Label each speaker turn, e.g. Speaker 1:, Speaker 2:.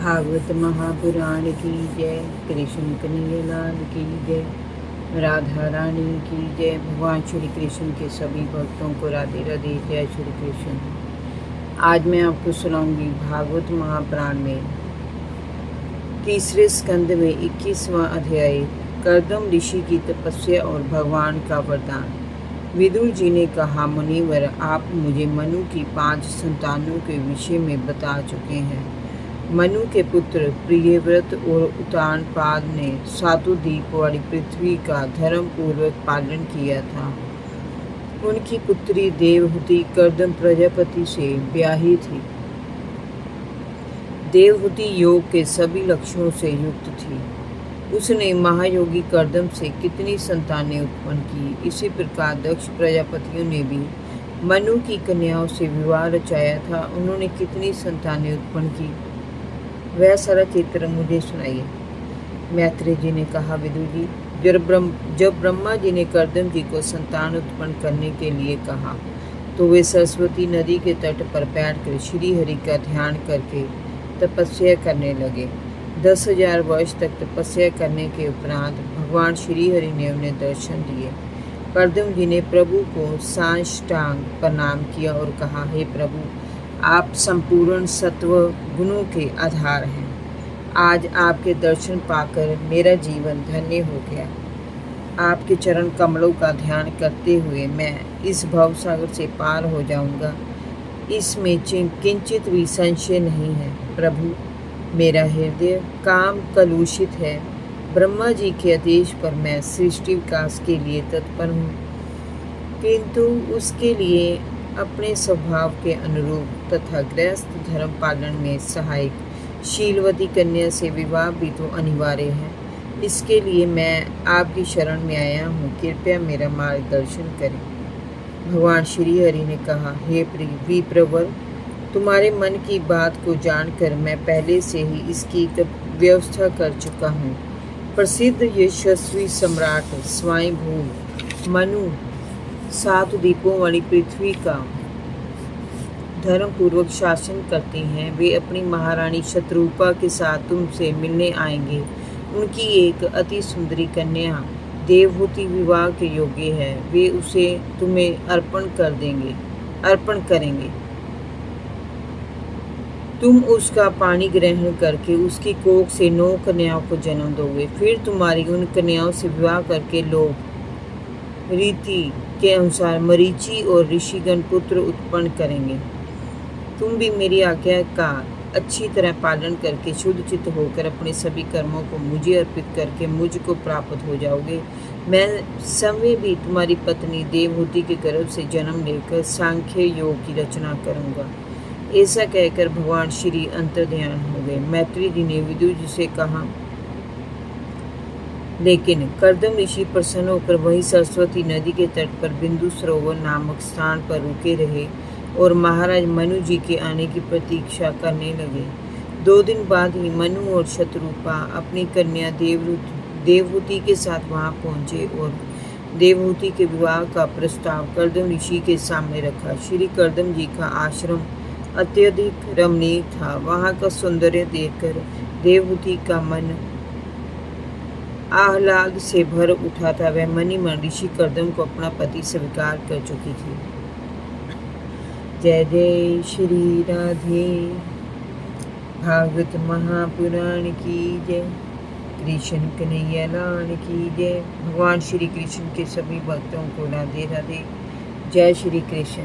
Speaker 1: भागवत महापुराण की जय। कृष्ण कन्हैया लाल की जय। राधा रानी की जय। भगवान श्री कृष्ण के सभी भक्तों को राधे राधे। जय श्री कृष्ण। आज मैं आपको सुनाऊंगी भागवत महापुराण में तीसरे स्कंद में 21वां अध्याय, कर्दम ऋषि की तपस्या और भगवान का वरदान। विदुर जी ने कहा, मुनिवर, आप मुझे मनु की 5 संतानों के विषय में बता चुके हैं। मनु के पुत्र प्रियव्रत और उत्तानपाद ने 7 द्वीप वाली पृथ्वी का धर्म पूर्वक पालन किया था। उनकी पुत्री देवहूति कर्दम प्रजापति से ब्याही थी। देवहूति योग के सभी लक्षणों से युक्त थी। उसने महायोगी कर्दम से कितनी संतानें उत्पन्न की। इसी प्रकार दक्ष प्रजापतियों ने भी मनु की कन्याओं से विवाह रचाया था। उन्होंने कितनी संतानें उत्पन्न की, वह सारा चित्र मुझे सुनाइए। मैत्रेय जी ने कहा, विदुर जी, जब ब्रह्मा जी ने कर्दम जी को संतान उत्पन्न करने के लिए कहा तो वे सरस्वती नदी के तट पर बैठकर श्री हरि का ध्यान करके तपस्या करने लगे। 10,000 वर्ष तक तपस्या करने के उपरांत भगवान श्री हरि ने उन्हें दर्शन दिए। कर्दम जी ने प्रभु को साष्टांग प्रणाम किया और कहा, हे प्रभु, आप संपूर्ण सत्व गुणों के आधार हैं। आज आपके दर्शन पाकर मेरा जीवन धन्य हो गया। आपके चरण कमलों का ध्यान करते हुए मैं इस भवसागर से पार हो जाऊंगा, इसमें किंचित भी संशय नहीं है। प्रभु, मेरा हृदय काम कलुषित है। ब्रह्मा जी के आदेश पर मैं सृष्टि विकास के लिए तत्पर हूँ, किंतु उसके लिए अपने स्वभाव के अनुरूप तथा गृहस्थ धर्म पालन में सहायक शीलवती कन्या से विवाह भी तो अनिवार्य है। इसके लिए मैं आपकी शरण में आया हूँ, कृपया मेरा मार्गदर्शन करें। भगवान श्री हरि ने कहा, हे विप्रवर, तुम्हारे मन की बात को जानकर मैं पहले से ही इसकी व्यवस्था कर चुका हूँ। प्रसिद्ध यशस्वी सम्राट स्वयंभू मनु 7 द्वीपों वाली पृथ्वी का धर्म पूर्वक शासन करती हैं। वे अपनी महारानी शत्रुपा के साथ तुमसे मिलने आएंगे। उनकी एक अति सुंदरी कन्या देवहूति विवाह के योग्य है। वे उसे तुम्हें अर्पण करेंगे। तुम उसका पानी ग्रहण करके उसकी कोख से 9 कन्याओं को जन्म दोगे। फिर तुम्हारी उन कन्याओं से विवाह करके लोग रीति के अनुसार मरीचि और ऋषिगण पुत्र उत्पन्न करेंगे। तुम भी मेरी आज्ञा का अच्छी तरह पालन करके शुद्ध चित्त होकर अपने सभी कर्मों को मुझे अर्पित करके मुझको प्राप्त हो जाओगे। मैं समय भी तुम्हारी पत्नी देवहूति के गर्भ से जन्म लेकर सांख्य योग की रचना करूंगा। ऐसा कहकर भगवान श्री अंतर्ध्यान हो गए। मैत्रेय जी ने विदुर जी से कहा, लेकिन कर्दम ऋषि प्रसन्न होकर वही सरस्वती नदी के तट पर बिंदु सरोवर नामक स्थान पर रुके रहे और महाराज मनु जी के आने की प्रतीक्षा करने लगे। 2 दिन बाद ही मनु और शत्रुपा अपनी कन्या देवहूति के साथ वहां पहुंचे और देवहूति के विवाह का प्रस्ताव कर्दम ऋषि के सामने रखा। श्री कर्दम जी का आश्रम अत्यधिक रमणीय था। वहां का सौंदर्य देखकर देवहूति का मन आह्लाद से भर उठा था। वह मनी मन ऋषि कर्दम को अपना पति स्वीकार कर चुकी थी। जय जय श्री राधे। भागवत महापुराण की जय। कृष्ण कन्हैया लाल की जय। भगवान श्री कृष्ण के सभी भक्तों को राधे राधे। जय श्री कृष्ण।